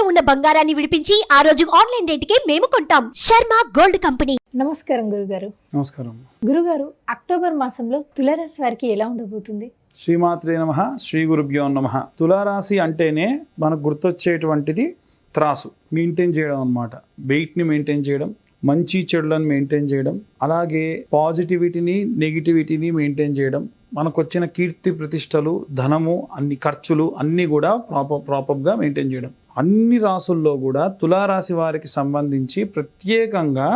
ఉన్న బంగారాన్ని విడిపించి ఆ రోజు ఆన్లైన్ రేటుకే మేము కొంటాం. Sharma gold company. నమస్కారం గురుగారు. నమస్కారం గురుగారు, అక్టోబర్ మాసంలో తులారాశి వారికి ఎలా ఉండబోతుంది? శ్రీమాత్రే నమః, శ్రీ గురుభ్యో నమః. తులారాశి అంటేనే మనకు గుర్తొచ్చేటువంటిది త్రాసు మెయింటైన్ చేయడం అన్నమాట. వెయిట్ని మెయింటైన్ చేయడం, మంచి చెడులను మెయింటైన్ చేయడం, అలాగే పాజిటివిటీని నెగిటివిటీని మెయింటైన్ చేయడం, మనకు వచ్చిన కీర్తి ప్రతిష్టలు, ధనము, అన్ని ఖర్చులు అన్నీ కూడా ప్రాపర్గా మెయింటైన్ చేయడం. అన్ని రాసుల్లో కూడా తులారాశి వారికి సంబంధించి ప్రత్యేకంగా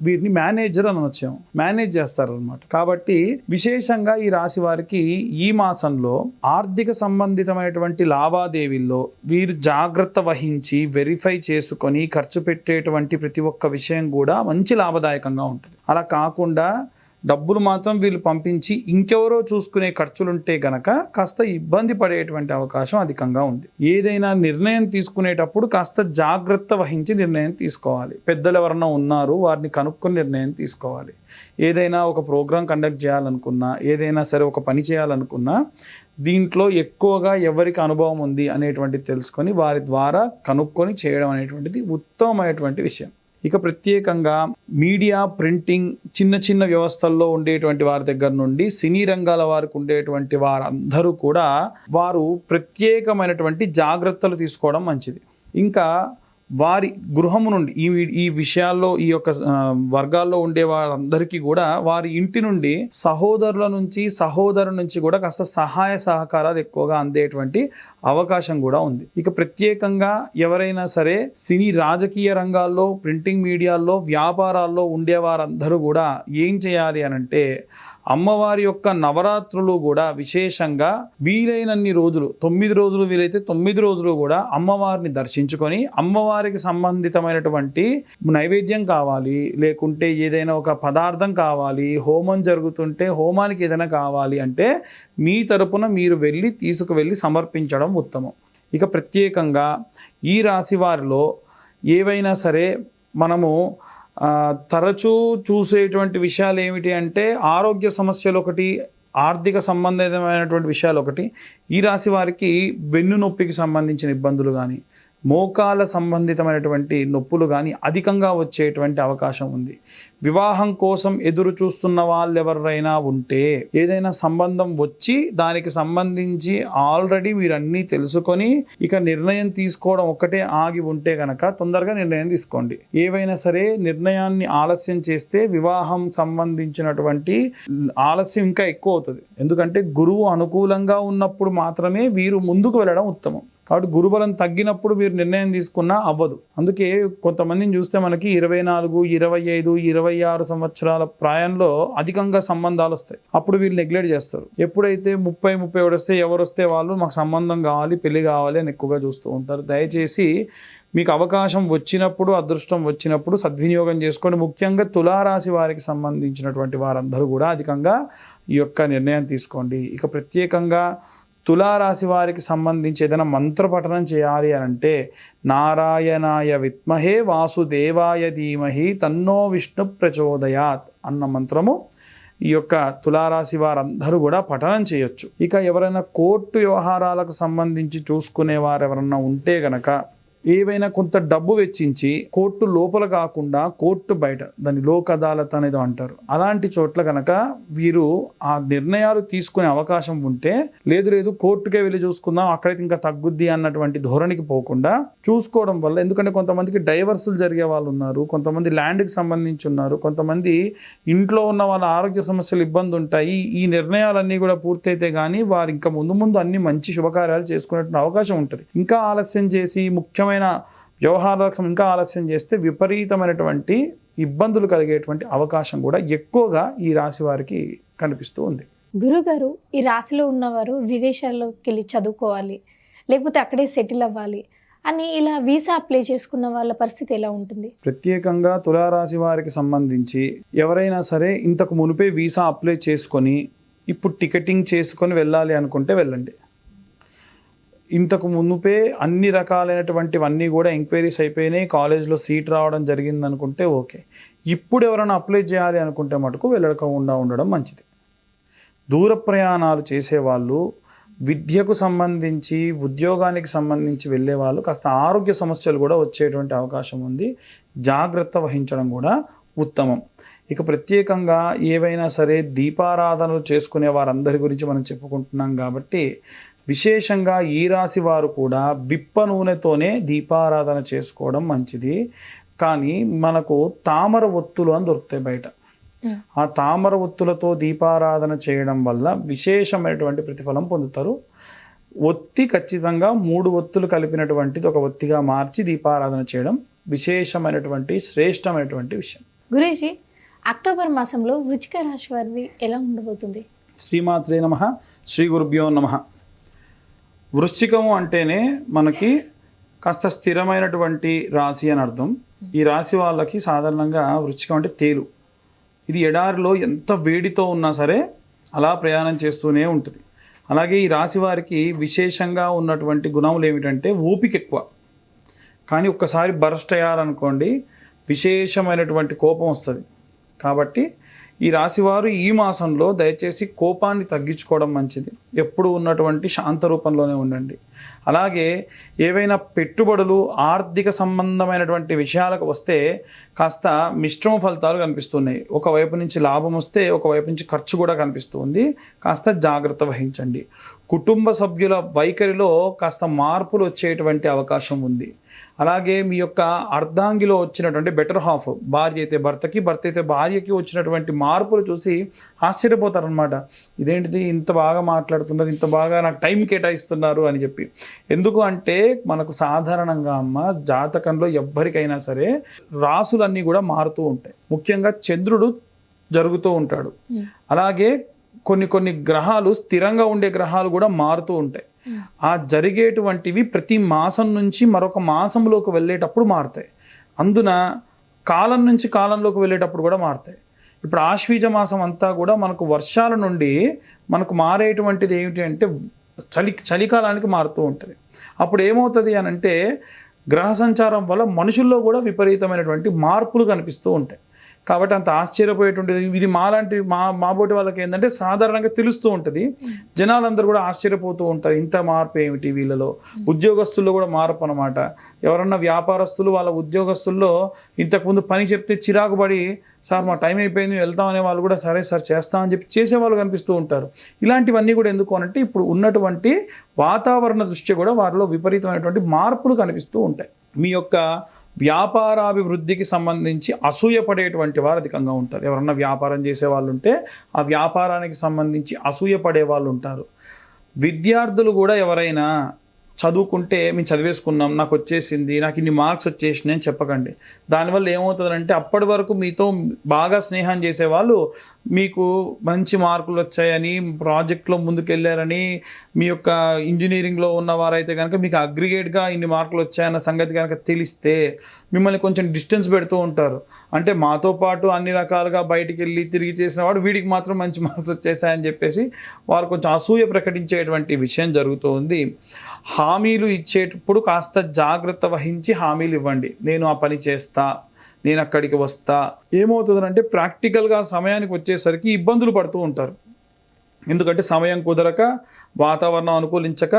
వీరిని మేనేజర్ అని వచ్చాము, మేనేజ్ చేస్తారు అనమాట. కాబట్టి విశేషంగా ఈ రాశి వారికి ఈ మాసంలో ఆర్థిక సంబంధితమైనటువంటి లావాదేవీల్లో వీరు జాగ్రత్త వహించి వెరిఫై చేసుకొని ఖర్చు పెట్టేటువంటి ప్రతి ఒక్క విషయం కూడా మంచి లాభదాయకంగా ఉంటుంది. అలా కాకుండా డబ్బులు మాత్రం వీళ్ళు పంపించి ఇంకెవరో చూసుకునే ఖర్చులుంటే గనక కాస్త ఇబ్బంది పడేటువంటి అవకాశం అధికంగా ఉంది. ఏదైనా నిర్ణయం తీసుకునేటప్పుడు కాస్త జాగ్రత్త వహించి నిర్ణయం తీసుకోవాలి. పెద్దలు ఎవరన్నా ఉన్నారు, వారిని కనుక్కొని నిర్ణయం తీసుకోవాలి. ఏదైనా ఒక ప్రోగ్రాం కండక్ట్ చేయాలనుకున్నా, ఏదైనా సరే ఒక పని చేయాలనుకున్నా, దీంట్లో ఎక్కువగా ఎవరికి అనుభవం ఉంది అనేటువంటిది తెలుసుకొని వారి ద్వారా కనుక్కొని చేయడం అనేటువంటిది ఉత్తమమైనటువంటి విషయం. ఇక ప్రత్యేకంగా మీడియా, ప్రింటింగ్, చిన్న చిన్న వ్యవస్థల్లో ఉండేటువంటి వారి దగ్గర నుండి సినీ రంగాల వారికి ఉండేటువంటి వారందరూ కూడా వారు ప్రత్యేకమైనటువంటి జాగ్రత్తలు తీసుకోవడం మంచిది. ఇంకా వారి గృహము నుండి ఈ విషయాల్లో ఈ యొక్క వర్గాల్లో ఉండే వారందరికీ కూడా వారి ఇంటి నుండి సహోదరుల నుంచి సహోదరు నుంచి కూడా కాస్త సహాయ సహకారాలు ఎక్కువగా అందేటువంటి అవకాశం కూడా ఉంది. ఇక ప్రత్యేకంగా ఎవరైనా సరే సినీ రాజకీయ రంగాల్లో, ప్రింటింగ్ మీడియాల్లో, వ్యాపారాల్లో ఉండేవారందరూ కూడా ఏం చేయాలి అనంటే, అమ్మవారి యొక్క నవరాత్రులు కూడా విశేషంగా వీలైనన్ని రోజులు, 9 రోజులు వీలైతే 9 రోజులు కూడా అమ్మవారిని దర్శించుకొని అమ్మవారికి సంబంధితమైనటువంటి నైవేద్యం కావాలి, లేకుంటే ఏదైనా ఒక పదార్థం కావాలి, హోమం జరుగుతుంటే హోమానికి ఏదైనా కావాలి అంటే మీ తరపున మీరు తీసుకువెళ్ళి సమర్పించడం ఉత్తమం. ఇక ప్రత్యేకంగా ఈ రాశి వారిలో ఏవైనా సరే మనము తరచూ చూసేటువంటి విషయాలు ఏమిటి అంటే ఆరోగ్య సమస్యలు ఒకటి, ఆర్థిక సంబంధితమైనటువంటి విషయాలు ఒకటి. ఈ రాశి వారికి వెన్ను నొప్పికి సంబంధించిన ఇబ్బందులు కానీ, మోకాల సంబంధితమైనటువంటి నొప్పులు కానీ అధికంగా వచ్చేటువంటి అవకాశం ఉంది. వివాహం కోసం ఎదురు చూస్తున్న వాళ్ళు ఎవరైనా ఉంటే, ఏదైనా సంబంధం వచ్చి దానికి సంబంధించి ఆల్రెడీ వీరన్నీ తెలుసుకొని ఇక నిర్ణయం తీసుకోవడం ఒకటే ఆగి ఉంటే కనుక తొందరగా నిర్ణయం తీసుకోండి. ఏవైనా సరే నిర్ణయాన్ని ఆలస్యం చేస్తే వివాహం సంబంధించినటువంటి ఆలస్యం ఇంకా ఎక్కువ అవుతుంది. ఎందుకంటే గురువు అనుకూలంగా ఉన్నప్పుడు మాత్రమే వీరు ముందుకు వెళ్ళడం ఉత్తమం. కాబట్టి గురుబలం తగ్గినప్పుడు మీరు నిర్ణయం తీసుకున్నా అవ్వదు. అందుకే కొంతమందిని చూస్తే మనకి 24, 25, 26 సంవత్సరాల ప్రాయంలో అధికంగా సంబంధాలు వస్తాయి. అప్పుడు వీళ్ళు నెగ్లెక్ట్ చేస్తారు. ఎప్పుడైతే 30, 31 వస్తే ఎవరు వస్తే వాళ్ళు మాకు సంబంధం కావాలి, పెళ్లి కావాలి అని ఎక్కువగా చూస్తూ ఉంటారు. దయచేసి మీకు అవకాశం వచ్చినప్పుడు, అదృష్టం వచ్చినప్పుడు సద్వినియోగం చేసుకోండి. ముఖ్యంగా తులారాశి వారికి సంబంధించినటువంటి వారందరూ కూడా అధికంగా ఈ యొక్క నిర్ణయం తీసుకోండి. ఇక ప్రత్యేకంగా తులారాశి వారికి సంబంధించి ఏదైనా మంత్ర పఠనం చేయాలి అని అంటే నారాయణాయ విద్మహే వాసుదేవాయ ధీమహి తన్నో విష్ణు ప్రచోదయాత్ అన్న మంత్రము ఈ యొక్క తులారాశి వారందరూ కూడా పఠనం చేయొచ్చు. ఇక ఎవరైనా కోర్టు వ్యవహారాలకు సంబంధించి చూసుకునే వారు ఎవరన్నా ఉంటే గనక ఏవైనా కొంత డబ్బు వెచ్చించి కోర్టు లోపల కాకుండా కోర్టు బయట, దాన్ని లోక్ అదాలత్ అనేది అంటారు, అలాంటి చోట్ల కనుక వీరు ఆ నిర్ణయాలు తీసుకునే అవకాశం ఉంటే, లేదు కోర్టుకే వెళ్ళి చూసుకుందాం అక్కడైతే ఇంకా తగ్గుద్ది అన్నటువంటి ధోరణికి పోకుండా చూసుకోవడం వల్ల, ఎందుకంటే కొంతమందికి డైవర్సులు జరిగే వాళ్ళు ఉన్నారు, కొంతమంది ల్యాండ్కి సంబంధించి ఉన్నారు, కొంతమంది ఇంట్లో ఉన్న వాళ్ళ ఆరోగ్య సమస్యలు ఇబ్బంది ఉంటాయి. ఈ నిర్ణయాలన్నీ కూడా పూర్తయితే కానీ వారు ఇంకా ముందు అన్ని మంచి శుభకార్యాలు చేసుకునేటువంటి అవకాశం ఉంటుంది. ఇంకా ఆలస్యం చేసి ముఖ్యమైన వ్యవహారాలకు ఇంకా ఆలస్యం చేస్తే విపరీతమైనటువంటి ఇబ్బందులు కలిగేటువంటి అవకాశం కూడా ఎక్కువగా ఈ రాశి వారికి కనిపిస్తూ ఉంది. గురుగారు, ఈ రాశిలో ఉన్నవారు విదేశాల్లోకి వెళ్ళి చదువుకోవాలి, లేకపోతే అక్కడే సెటిల్ అవ్వాలి అని ఇలా వీసా అప్లై చేసుకున్న వాళ్ళ పరిస్థితి ఎలా ఉంటుంది? ప్రత్యేకంగా తులారాశి వారికి సంబంధించి ఎవరైనా సరే ఇంతకు మునిపే వీసా అప్లై చేసుకొని ఇప్పుడు టికెటింగ్ చేసుకొని వెళ్ళాలి అనుకుంటే వెళ్ళండి. ఇంతకు మునుపే అన్ని రకాలైనటువంటివన్నీ కూడా ఎంక్వైరీస్ అయిపోయినాయి, కాలేజ్లో సీట్ రావడం జరిగింది అనుకుంటే ఓకే. ఇప్పుడు ఎవరైనా అప్లై చేయాలి అనుకుంటే మటుకు వెళ్ళకుండా ఉండడం మంచిది. దూర ప్రయాణాలు చేసేవాళ్ళు విద్యకు సంబంధించి ఉద్యోగానికి సంబంధించి వెళ్ళే వాళ్ళు కాస్త ఆరోగ్య సమస్యలు కూడా వచ్చేటువంటి అవకాశం ఉంది. జాగ్రత్త వహించడం కూడా ఉత్తమం. ఇక ప్రత్యేకంగా ఏవైనా సరే దీపారాధనలు చేసుకునే వారందరి గురించి మనం చెప్పుకుంటున్నాం కాబట్టి విశేషంగా ఈ రాశి వారు కూడా విప్ప నూనెతోనే దీపారాధన చేసుకోవడం మంచిది. కానీ మనకు తామర ఒత్తులు అని దొరుకుతాయి బయట. ఆ తామర ఒత్తులతో దీపారాధన చేయడం వల్ల విశేషమైనటువంటి ప్రతిఫలం పొందుతారు. ఒత్తి ఖచ్చితంగా 3 ఒత్తులు కలిపినటువంటిది ఒక ఒత్తిగా మార్చి దీపారాధన చేయడం విశేషమైనటువంటి శ్రేష్టమైనటువంటి విషయం. గురూజీ, అక్టోబర్ మాసంలో వృశ్చిక రాశి వారిది ఎలా ఉండబోతుంది? శ్రీమాత్రే నమః, శ్రీ గురుభ్యో నమః. వృశ్చికము అంటేనే మనకి కాస్త స్థిరమైనటువంటి రాశి అని అర్థం. ఈ రాశి వాళ్ళకి సాధారణంగా వృశ్చికం అంటే తేలు. ఇది ఎడారిలో ఎంత వేడితో ఉన్నా సరే అలా ప్రయాణం చేస్తూనే ఉంటుంది. అలాగే ఈ రాశి వారికి విశేషంగా ఉన్నటువంటి గుణములు ఏమిటంటే ఓపిక ఎక్కువ. కానీ ఒక్కసారి బరస్ట్ అయ్యారనుకోండి విశేషమైనటువంటి కోపం వస్తుంది. కాబట్టి ఈ రాశివారు ఈ మాసంలో దయచేసి కోపాన్ని తగ్గించుకోవడం మంచిది. ఎప్పుడు ఉన్నటువంటి శాంత రూపంలోనే ఉండండి. అలాగే ఏవైనా పెట్టుబడులు ఆర్థిక సంబంధమైనటువంటి విషయాలకు వస్తే కాస్త మిశ్రమ ఫలితాలు కనిపిస్తున్నాయి. ఒకవైపు నుంచి లాభం వస్తే ఒకవైపు నుంచి ఖర్చు కూడా కనిపిస్తుంది. కాస్త జాగ్రత్త వహించండి. కుటుంబ సభ్యుల వైఖరిలో కాస్త మార్పులు వచ్చేటువంటి అవకాశం ఉంది. అలాగే మీ యొక్క అర్ధాంగిలో వచ్చినటువంటి బెటర్ హాఫ్, భార్య అయితే భర్తకి, భర్త అయితే భార్యకి వచ్చినటువంటి మార్పులు చూసి ఆశ్చర్యపోతారనమాట. ఇదేంటిది ఇంత బాగా మాట్లాడుతున్నారు, ఇంత బాగా నాకు టైం కేటాయిస్తున్నారు అని చెప్పి. ఎందుకు అంటే మనకు సాధారణంగా జాతకంలో ఎవ్వరికైనా సరే రాసులన్నీ కూడా మారుతూ ఉంటాయి. ముఖ్యంగా చంద్రుడు జరుగుతూ ఉంటాడు. అలాగే కొన్ని గ్రహాలు, స్థిరంగా ఉండే గ్రహాలు కూడా మారుతూ ఉంటాయి. ఆ జరిగేటువంటివి ప్రతి మాసం నుంచి మరొక మాసంలోకి వెళ్ళేటప్పుడు మారుతాయి. అందున కాలం నుంచి కాలంలోకి వెళ్ళేటప్పుడు కూడా మారుతాయి. ఇప్పుడు ఆశ్వీజ మాసం అంతా కూడా మనకు వర్షాల నుండి మనకు మారేటువంటిది ఏమిటి అంటే చలికాలానికి మారుతూ ఉంటుంది. అప్పుడు ఏమవుతుంది అని అంటే గ్రహ సంచారం వల్ల మనుషుల్లో కూడా విపరీతమైనటువంటి మార్పులు కనిపిస్తూ ఉంటాయి. కాబట్టి అంత ఆశ్చర్యపోయేటువంటిది ఇది మాలాంటి మాబోటి వాళ్ళకి ఏంటంటే సాధారణంగా తెలుస్తూ ఉంటుంది. జనాలందరూ కూడా ఆశ్చర్యపోతూ ఉంటారు, ఇంత మార్పు ఏమిటి వీళ్ళలో. ఉద్యోగస్తుల్లో కూడా మార్పు అనమాట. ఎవరన్నా వ్యాపారస్తులు వాళ్ళ ఉద్యోగస్తుల్లో ఇంతకుముందు పని చెప్తే చిరాకు పడి సార్ మా టైం అయిపోయింది వెళ్తామనే వాళ్ళు కూడా సరే సార్ చేస్తామని చెప్పి చేసేవాళ్ళు కనిపిస్తూ ఉంటారు. ఇలాంటివన్నీ కూడా ఎందుకు అనంటే ఇప్పుడు ఉన్నటువంటి వాతావరణ దృష్ట్యా కూడా వారిలో విపరీతమైనటువంటి మార్పులు కనిపిస్తూ ఉంటాయి. మీ యొక్క వ్యాపారాభివృద్ధికి సంబంధించి అసూయపడేటువంటి వారు అధికంగా ఉంటారు. ఎవరన్నా వ్యాపారం చేసే వాళ్ళు ఉంటే ఆ వ్యాపారానికి సంబంధించి అసూయపడే వాళ్ళు ఉంటారు. విద్యార్థులు కూడా ఎవరైనా చదువుకుంటే మేము చదివేసుకున్నాం, నాకు వచ్చేసింది, నాకు ఇన్ని మార్క్స్ వచ్చేసినాయి అని చెప్పకండి. దానివల్ల ఏమవుతుందంటే అప్పటి వరకు మీతో బాగా స్నేహం చేసేవాళ్ళు మీకు మంచి మార్కులు వచ్చాయని, ప్రాజెక్ట్లో ముందుకెళ్ళారని, మీ యొక్క ఇంజనీరింగ్లో ఉన్నవారైతే కనుక మీకు అగ్రిగేట్గా ఇన్ని మార్కులు వచ్చాయన్న సంగతి కనుక తెలిస్తే మిమ్మల్ని కొంచెం డిస్టెన్స్ పెడుతూ ఉంటారు. అంటే మాతో పాటు అన్ని రకాలుగా బయటికి వెళ్ళి తిరిగి చేసిన వాడు వీడికి మాత్రం మంచి మార్క్స్ వచ్చేసాయని చెప్పేసి వారు కొంచెం అసూయ ప్రకటించేటువంటి విషయం జరుగుతూ ఉంది. హామీలు ఇచ్చేటప్పుడు కాస్త జాగ్రత్త వహించి హామీలు ఇవ్వండి. నేను ఆ పని చేస్తా, నేను అక్కడికి వస్తా. ఏమవుతుందంటే ప్రాక్టికల్గా సమయానికి వచ్చేసరికి ఇబ్బందులు పడుతూ ఉంటారు. ఎందుకంటే సమయం కుదరక, వాతావరణం అనుకూలించక,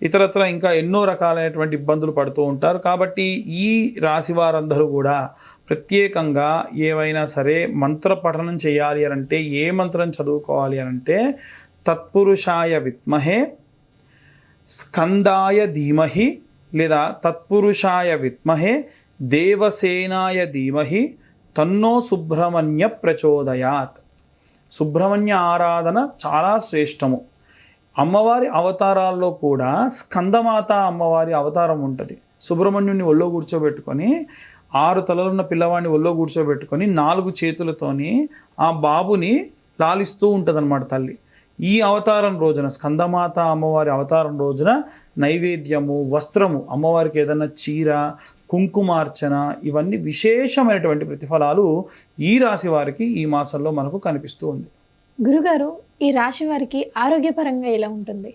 ఇతరత్ర ఇంకా ఎన్నో రకాలైనటువంటి ఇబ్బందులు పడుతూ ఉంటారు. కాబట్టి ఈ రాశి వారందరూ కూడా ప్రత్యేకంగా ఏవైనా సరే మంత్ర పఠనం చేయాలి అనంటే ఏ మంత్రం చదువుకోవాలి అనంటే తత్పురుషాయ విద్మహే స్కందాయ ధీమహి లేదా తత్పురుషాయ విద్మహే దేవసేనాయ ధీమహి తన్నో సుబ్రహ్మణ్య ప్రచోదయాత్. సుబ్రహ్మణ్య ఆరాధన చాలా శ్రేష్టము. అమ్మవారి అవతారాల్లో కూడా స్కందమాత అమ్మవారి అవతారం ఉంటుంది. సుబ్రహ్మణ్యుని ఒళ్ళో కూర్చోబెట్టుకొని 6 తలలున్న పిల్లవాడిని ఒళ్ళో కూర్చోబెట్టుకొని 4 చేతులతోని ఆ బాబుని లాలిస్తూ ఉంటుంది తల్లి. ఈ అవతారం రోజున, స్కందమాత అమ్మవారి అవతారం రోజున నైవేద్యము, వస్త్రము, అమ్మవారికి ఏదన్నా చీర, కుంకుమార్చన, ఇవన్నీ విశేషమైనటువంటి ప్రతిఫలాలు ఈ రాశి వారికి ఈ మాసంలో మనకు కనిపిస్తూ ఉంది. గురుగారు, ఈ రాశి వారికి ఆరోగ్యపరంగా ఎలా ఉంటుంది?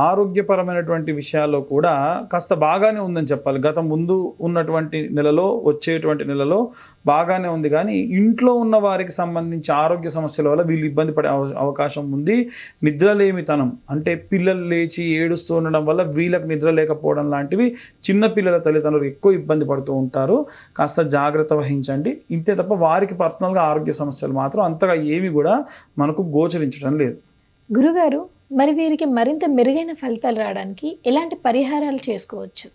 ఆరోగ్యపరమైనటువంటి విషయాల్లో కూడా కాస్త బాగానే ఉందని చెప్పాలి. గత ముందు ఉన్నటువంటి నెలలో వచ్చేటువంటి నెలలో బాగానే ఉంది, కానీ ఇంట్లో ఉన్న వారికి సంబంధించి ఆరోగ్య సమస్యల వల్ల వీళ్ళు ఇబ్బంది పడే అవకాశం ఉంది. నిద్రలేమితనం అంటే పిల్లలు లేచి ఏడుస్తూ ఉండడం వల్ల వీళ్ళకి నిద్ర లేకపోవడం లాంటివి చిన్న పిల్లల తల్లిదండ్రులు ఎక్కువ ఇబ్బంది పడుతూ ఉంటారు. కాస్త జాగ్రత్త వహించండి. ఇంతే తప్ప వారికి పర్సనల్గా ఆరోగ్య సమస్యలు మాత్రం అంతగా ఏమి కూడా మనకు గోచరించడం లేదు. గురుగారు, మరి వీరికి మరింత మెరుగైన ఫలితాలు రావడానికి ఎలాంటి పరిహారాలు చేసుకోవచ్చు?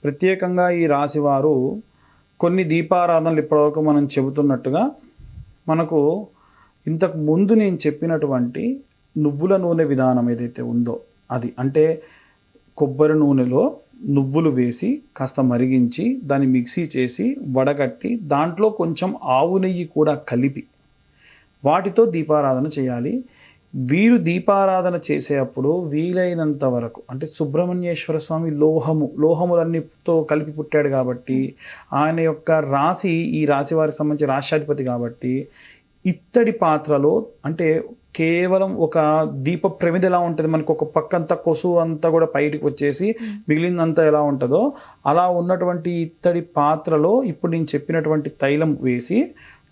ప్రత్యేకంగా ఈ రాశి వారు కొన్ని దీపారాధనలు ఇప్పటివరకు మనం చెబుతున్నట్టుగా మనకు ఇంతకు ముందు నేను చెప్పినటువంటి నువ్వుల నూనె విధానం ఏదైతే ఉందో అది, అంటే కొబ్బరి నూనెలో నువ్వులు వేసి కాస్త మరిగించి దాన్ని మిక్సీ చేసి వడగట్టి దాంట్లో కొంచెం ఆవు నెయ్యి కూడా కలిపి వాటితో దీపారాధన చేయాలి. వీరు దీపారాధన చేసేటప్పుడు వీలైనంత వరకు, అంటే సుబ్రహ్మణ్యేశ్వర స్వామి లోహములన్నితో కలిపి పుట్టాడు కాబట్టి ఆయన యొక్క రాశి ఈ రాశి వారికి సంబంధించి రాష్ట్రాధిపతి కాబట్టి ఇత్తడి పాత్రలో, అంటే కేవలం ఒక దీప ప్రమిద ఎలా ఉంటుంది మనకు ఒక పక్కంతా కొసు అంతా కూడా బయటికి వచ్చేసి మిగిలిందంతా ఎలా ఉంటుందో అలా ఉన్నటువంటి ఇత్తడి పాత్రలో ఇప్పుడు నేను చెప్పినటువంటి తైలం వేసి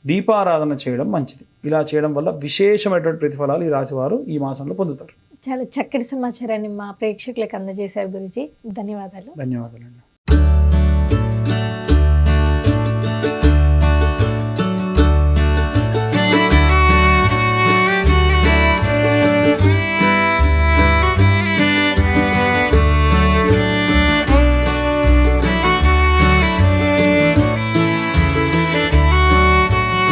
దీపారాధన చేయడం మంచిది. ఇలా చేయడం వల్ల విశేషమైనటువంటి ప్రతిఫలాలు ఈ రాశివారు ఈ మాసంలో పొందుతారు. చాలా చక్కటి సమాచారాన్ని మా ప్రేక్షకులకు అందజేశారు గురుజీ. ధన్యవాదాలు. ధన్యవాదాలండి.